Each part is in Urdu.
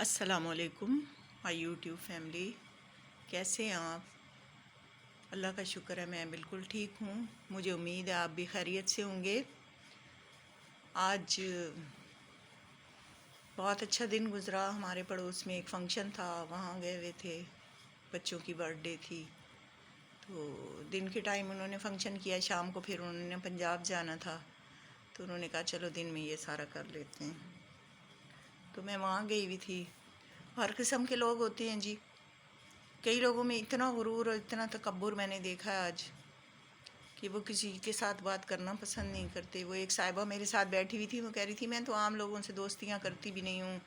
السلام علیکم مائی یوٹیوب فیملی، کیسے ہیں آپ؟ اللہ کا شکر ہے میں بالکل ٹھیک ہوں۔ مجھے امید ہے آپ بھی خیریت سے ہوں گے۔ آج بہت اچھا دن گزرا۔ ہمارے پڑوس میں ایک فنکشن تھا، وہاں گئے ہوئے تھے، بچوں کی برتھ ڈے تھی۔ تو دن کے ٹائم انہوں نے فنکشن کیا، شام کو پھر انہوں نے پنجاب جانا تھا، تو انہوں نے کہا چلو دن میں یہ سارا کر لیتے ہیں۔ تو میں وہاں گئی ہوئی تھی۔ ہر قسم کے لوگ ہوتے ہیں جی۔ کئی لوگوں میں اتنا غرور اور اتنا تکبر میں نے دیکھا ہے آج کہ وہ کسی کے ساتھ بات کرنا پسند نہیں کرتے۔ وہ ایک صاحبہ میرے ساتھ بیٹھی ہوئی تھی، وہ کہہ رہی تھی میں تو عام لوگوں سے دوستیاں کرتی بھی نہیں ہوں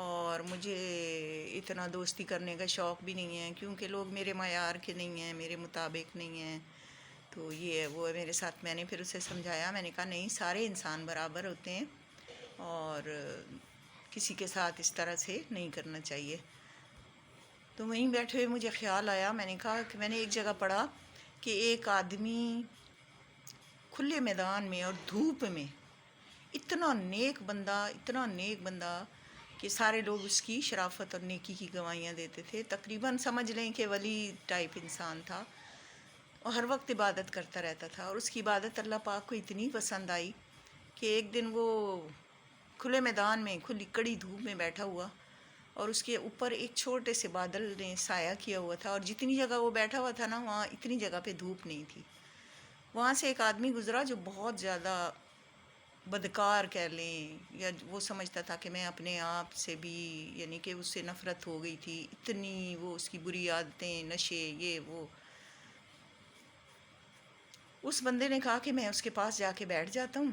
اور مجھے اتنا دوستی کرنے کا شوق بھی نہیں ہے، کیونکہ لوگ میرے معیار کے نہیں ہیں، میرے مطابق نہیں ہیں۔ تو یہ وہ میرے ساتھ، میں نے پھر اسے سمجھایا، میں نے کہا نہیں، سارے انسان برابر ہوتے ہیں اور کسی کے ساتھ اس طرح سے نہیں کرنا چاہیے۔ تو وہیں بیٹھے ہوئے مجھے خیال آیا، میں نے کہا کہ میں نے ایک جگہ پڑھا کہ ایک آدمی کھلے میدان میں اور دھوپ میں اتنا نیک بندہ کہ سارے لوگ اس کی شرافت اور نیکی کی گواہیاں دیتے تھے۔ تقریباً سمجھ لیں کہ ولی ٹائپ انسان تھا اور ہر وقت عبادت کرتا رہتا تھا، اور اس کی عبادت اللہ پاک کو اتنی پسند آئی کہ ایک دن وہ کھلے میدان میں کھلی کڑی دھوپ میں بیٹھا ہوا، اور اس کے اوپر ایک چھوٹے سے بادل نے سایہ کیا ہوا تھا، اور جتنی جگہ وہ بیٹھا ہوا تھا نا، وہاں اتنی جگہ پہ دھوپ نہیں تھی۔ وہاں سے ایک آدمی گزرا جو بہت زیادہ بدکار کہہ لیں، یا وہ سمجھتا تھا کہ میں اپنے آپ سے بھی، یعنی کہ اس سے نفرت ہو گئی تھی، اتنی وہ اس کی بری عادتیں، نشے، یہ وہ۔ اس بندے نے کہا کہ میں اس کے پاس جا کے بیٹھ جاتا ہوں،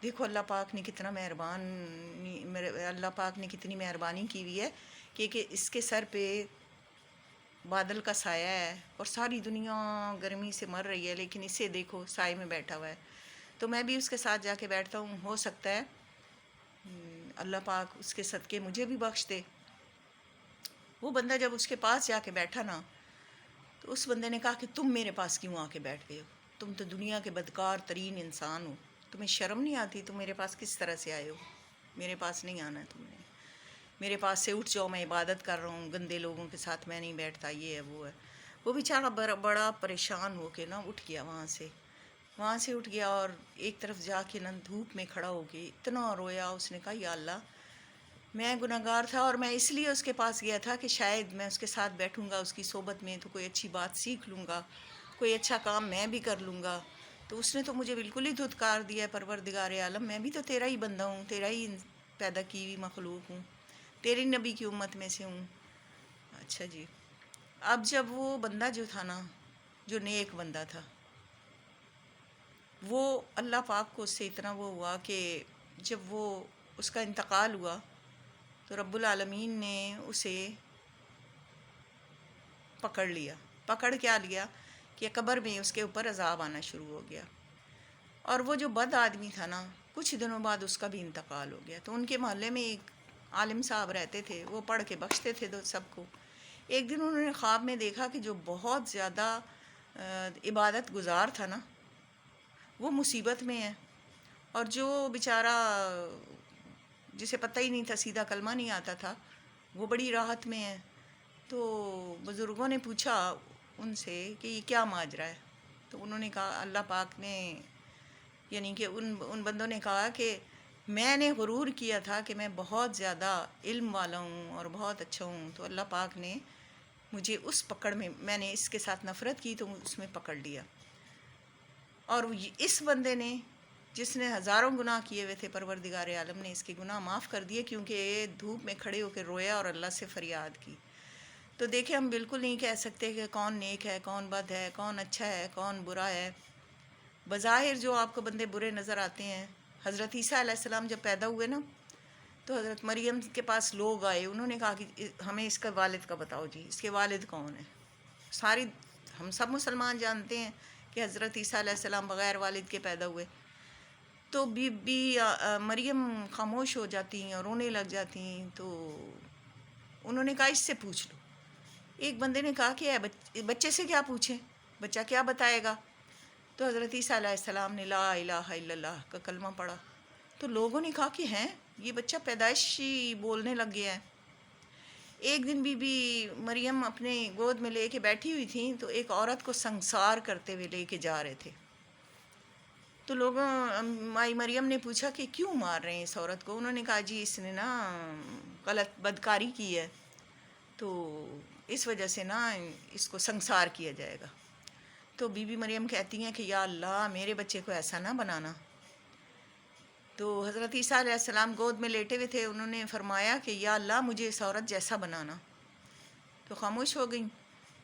دیکھو اللہ پاک نے کتنا اللہ پاک نے کتنی مہربانی کی ہوئی ہے کہ اس کے سر پہ بادل کا سایہ ہے اور ساری دنیا گرمی سے مر رہی ہے، لیکن اسے دیکھو سائے میں بیٹھا ہوا ہے۔ تو میں بھی اس کے ساتھ جا کے بیٹھتا ہوں، ہو سکتا ہے اللہ پاک اس کے صدقے مجھے بھی بخش دے۔ وہ بندہ جب اس کے پاس جا کے بیٹھا نا، تو اس بندے نے کہا کہ تم میرے پاس کیوں آ کے بیٹھ گئے ہو؟ تم تو دنیا کے بدکار ترین انسان ہو، تمہیں شرم نہیں آتی؟ تم میرے پاس کس طرح سے آئے ہو؟ میرے پاس نہیں آنا ہے تم نے، میرے پاس سے اٹھ جاؤ، میں عبادت کر رہا ہوں، گندے لوگوں کے ساتھ میں نہیں بیٹھتا، یہ ہے وہ ہے۔ وہ بیچارہ بڑا پریشان ہو کے نا اٹھ گیا، وہاں سے اٹھ گیا، اور ایک طرف جا کے نا دھوپ میں کھڑا ہو کے اتنا رویا۔ اس نے کہا یا اللہ، میں گناہگار تھا اور میں اس لیے اس کے پاس گیا تھا کہ شاید میں اس کے ساتھ بیٹھوں گا، اس کی صحبت میں، تو کوئی اچھی بات سیکھ لوں گا، کوئی اچھا کام میں بھی کر لوں گا۔ تو اس نے تو مجھے بالکل ہی دھتکار دیا ہے، پروردگار عالم، میں بھی تو تیرا ہی بندہ ہوں، تیرا ہی پیدا کی ہوئی مخلوق ہوں، تیری نبی کی امت میں سے ہوں۔ اچھا جی، اب جب وہ بندہ جو تھا نا، جو نیک بندہ تھا، وہ اللہ پاک کو اس سے اتنا وہ ہوا کہ جب وہ اس کا انتقال ہوا تو رب العالمین نے اسے پکڑ کیا لیا کہ قبر میں اس کے اوپر عذاب آنا شروع ہو گیا۔ اور وہ جو بد آدمی تھا نا، کچھ دنوں بعد اس کا بھی انتقال ہو گیا۔ تو ان کے محلے میں ایک عالم صاحب رہتے تھے، وہ پڑھ کے بخشتے تھے سب کو۔ ایک دن انہوں نے خواب میں دیکھا کہ جو بہت زیادہ عبادت گزار تھا نا، وہ مصیبت میں ہے، اور جو بیچارہ جسے پتہ ہی نہیں تھا، سیدھا کلمہ نہیں آتا تھا، وہ بڑی راحت میں ہے۔ تو بزرگوں نے پوچھا ان سے کہ یہ کیا ماجرا ہے؟ تو انہوں نے کہا، اللہ پاک نے، یعنی کہ ان بندوں نے کہا کہ میں نے غرور کیا تھا کہ میں بہت زیادہ علم والا ہوں اور بہت اچھا ہوں، تو اللہ پاک نے مجھے اس پکڑ میں نے اس کے ساتھ نفرت کی تو اس میں پکڑ لیا۔ اور اس بندے نے، جس نے ہزاروں گناہ کیے ہوئے تھے، پروردگار عالم نے اس کے گناہ معاف کر دیے، کیونکہ دھوپ میں کھڑے ہو کے رویا اور اللہ سے فریاد کی۔ تو دیکھیں، ہم بالکل نہیں کہہ سکتے کہ کون نیک ہے، کون بد ہے، کون اچھا ہے، کون برا ہے۔ بظاہر جو آپ کو بندے برے نظر آتے ہیں، حضرت عیسیٰ علیہ السلام جب پیدا ہوئے نا، تو حضرت مریم کے پاس لوگ آئے، انہوں نے کہا کہ ہمیں اس کا والد کا بتاؤ جی، اس کے والد کون ہیں؟ ہم سب مسلمان جانتے ہیں کہ حضرت عیسیٰ علیہ السلام بغیر والد کے پیدا ہوئے۔ تو مریم خاموش ہو جاتی ہیں اور رونے لگ جاتی ہیں۔ تو انہوں نے کہا اس سے پوچھ لو۔ ایک بندے نے کہا کہ بچے سے کیا پوچھیں، بچہ کیا بتائے گا؟ تو حضرت عیسیٰ علیہ السلام نے لا الہ الا اللہ کا کلمہ پڑھا۔ تو لوگوں نے کہا کہ ہیں، یہ بچہ پیدائشی بولنے لگ گیا ہے۔ ایک دن بی بی مریم اپنے گود میں لے کے بیٹھی ہوئی تھیں تو ایک عورت کو سنسار کرتے ہوئے لے کے جا رہے تھے. تو لوگوں مائی مریم نے پوچھا کہ کیوں مار رہے ہیں اس عورت کو. انہوں نے کہا جی اس نے نا غلط بدکاری کی ہے تو اس وجہ سے نا اس کو سنسار کیا جائے گا. تو بی بی مریم کہتی ہیں کہ یا اللہ میرے بچے کو ایسا نہ بنانا. تو حضرت عیسیٰ علیہ السلام گود میں لیٹے ہوئے تھے, انہوں نے فرمایا کہ یا اللہ مجھے اس عورت جیسا بنانا. تو خاموش ہو گئیں.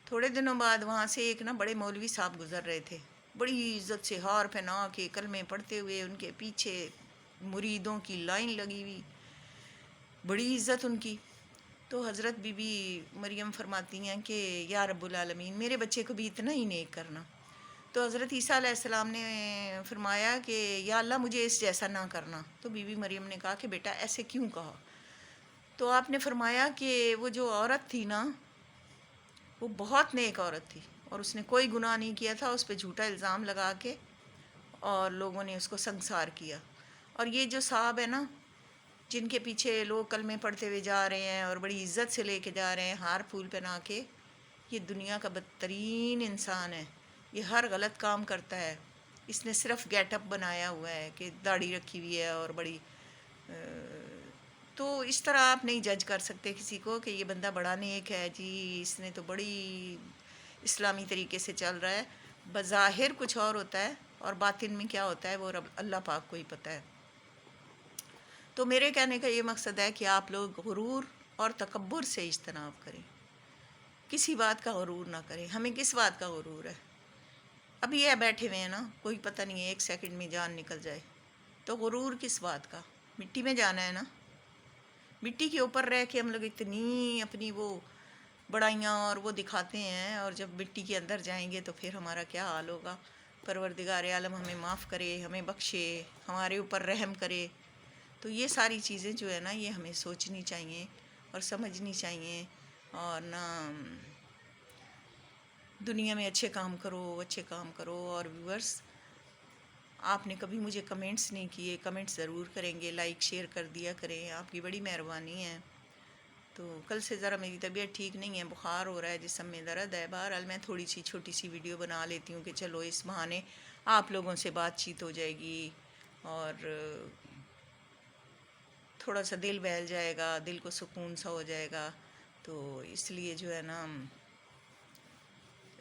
تھوڑے دنوں بعد وہاں سے ایک نا بڑے مولوی صاحب گزر رہے تھے, بڑی عزت سے ہار پہنا کے کلمے پڑھتے ہوئے, ان کے پیچھے مریدوں کی لائن لگی ہوئی, بڑی عزت ان کی. تو حضرت بی بی مریم فرماتی ہیں کہ یا رب العالمین میرے بچے کو بھی اتنا ہی نیک کرنا. تو حضرت عیسیٰ علیہ السلام نے فرمایا کہ یا اللہ مجھے اس جیسا نہ کرنا. تو بی بی مریم نے کہا کہ بیٹا ایسے کیوں کہا. تو آپ نے فرمایا کہ وہ جو عورت تھی نا وہ بہت نیک عورت تھی اور اس نے کوئی گناہ نہیں کیا تھا, اس پہ جھوٹا الزام لگا کے اور لوگوں نے اس کو سنسار کیا. اور یہ جو صاحب ہے نا جن کے پیچھے لوگ کلمے پڑھتے ہوئے جا رہے ہیں اور بڑی عزت سے لے کے جا رہے ہیں ہار پھول پہنا کے, یہ دنیا کا بدترین انسان ہے. یہ ہر غلط کام کرتا ہے. اس نے صرف گیٹ اپ بنایا ہوا ہے کہ داڑھی رکھی ہوئی ہے اور بڑی تو اس طرح آپ نہیں جج کر سکتے کسی کو کہ یہ بندہ بڑا نیک ہے جی, اس نے تو بڑی اسلامی طریقے سے چل رہا ہے. بظاہر کچھ اور ہوتا ہے اور باطن میں کیا ہوتا ہے وہ رب اللہ پاک کو ہی پتہ ہے. تو میرے کہنے کا یہ مقصد ہے کہ آپ لوگ غرور اور تکبر سے اجتناب کریں, کسی بات کا غرور نہ کریں. ہمیں کس بات کا غرور ہے؟ ابھی یہ بیٹھے ہوئے ہیں نا, کوئی پتہ نہیں ہے ایک سیکنڈ میں جان نکل جائے, تو غرور کس بات کا؟ مٹی میں جانا ہے نا. مٹی کے اوپر رہ کے ہم لوگ اتنی اپنی وہ بڑائیاں اور وہ دکھاتے ہیں, اور جب مٹی کے اندر جائیں گے تو پھر ہمارا کیا حال ہوگا. پروردگار عالم ہمیں معاف کرے, ہمیں بخشے, ہمارے اوپر رحم کرے. تو یہ ساری چیزیں جو ہے نا یہ ہمیں سوچنی چاہیے اور سمجھنی چاہیے. اور نہ دنیا میں اچھے کام کرو, اچھے کام کرو. اور ویورز آپ نے کبھی مجھے کمنٹس نہیں کیے, کمنٹس ضرور کریں گے, لائک شیئر کر دیا کریں, آپ کی بڑی مہربانی ہے. تو کل سے ذرا میری طبیعت ٹھیک نہیں ہے, بخار ہو رہا ہے, جسم میں درد ہے. بہرحال میں تھوڑی سی چھوٹی سی ویڈیو بنا لیتی ہوں کہ چلو اس بہانے آپ لوگوں سے بات چیت ہو جائے گی اور تھوڑا سا دل بہل جائے گا, دل کو سکون سا ہو جائے گا. تو اس لیے جو ہے نا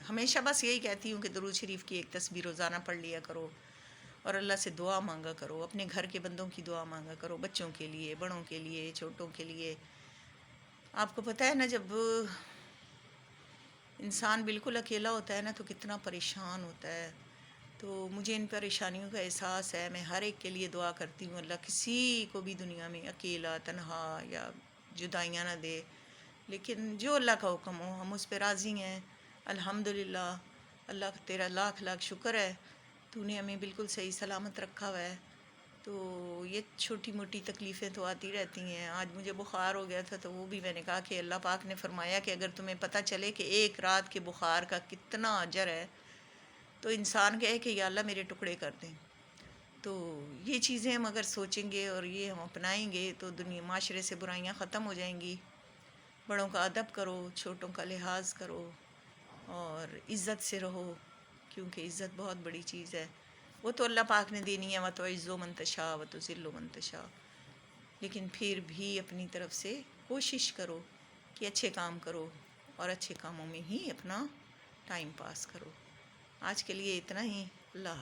ہمیشہ بس یہی کہتی ہوں کہ درود شریف کی ایک تسبیح روزانہ پڑھ لیا کرو اور اللہ سے دعا مانگا کرو, اپنے گھر کے بندوں کی دعا مانگا کرو, بچوں کے لیے, بڑوں کے لیے, چھوٹوں کے لیے. آپ کو پتہ ہے نا جب انسان بالکل اکیلا ہوتا ہے نا تو کتنا پریشان ہوتا ہے. تو مجھے ان پریشانیوں کا احساس ہے, میں ہر ایک کے لیے دعا کرتی ہوں اللہ کسی کو بھی دنیا میں اکیلا, تنہا یا جدائیاں نہ دے. لیکن جو اللہ کا حکم ہو ہم اس پہ راضی ہیں. الحمدللہ, اللہ تیرا لاکھ لاکھ شکر ہے, تو نے ہمیں بالکل صحیح سلامت رکھا ہوا ہے. تو یہ چھوٹی موٹی تکلیفیں تو آتی رہتی ہیں. آج مجھے بخار ہو گیا تھا تو وہ بھی میں نے کہا کہ اللہ پاک نے فرمایا کہ اگر تمہیں پتہ چلے کہ ایک رات کے بخار کا کتنا اجر ہے تو انسان کہے کہ یا اللہ میرے ٹکڑے کر دیں. تو یہ چیزیں ہم اگر سوچیں گے اور یہ ہم اپنائیں گے تو دنیا معاشرے سے برائیاں ختم ہو جائیں گی. بڑوں کا ادب کرو, چھوٹوں کا لحاظ کرو اور عزت سے رہو, کیونکہ عزت بہت بڑی چیز ہے. وہ تو اللہ پاک نے دینی ہے, وَتُعِزُّ مَن تَشَاءُ وَتُذِلُّ مَن تَشَاءُ. لیکن پھر بھی اپنی طرف سے کوشش کرو کہ اچھے کام کرو اور اچھے کاموں میں ہی اپنا ٹائم پاس کرو. آج کے لیے اتنا ہی. اللہ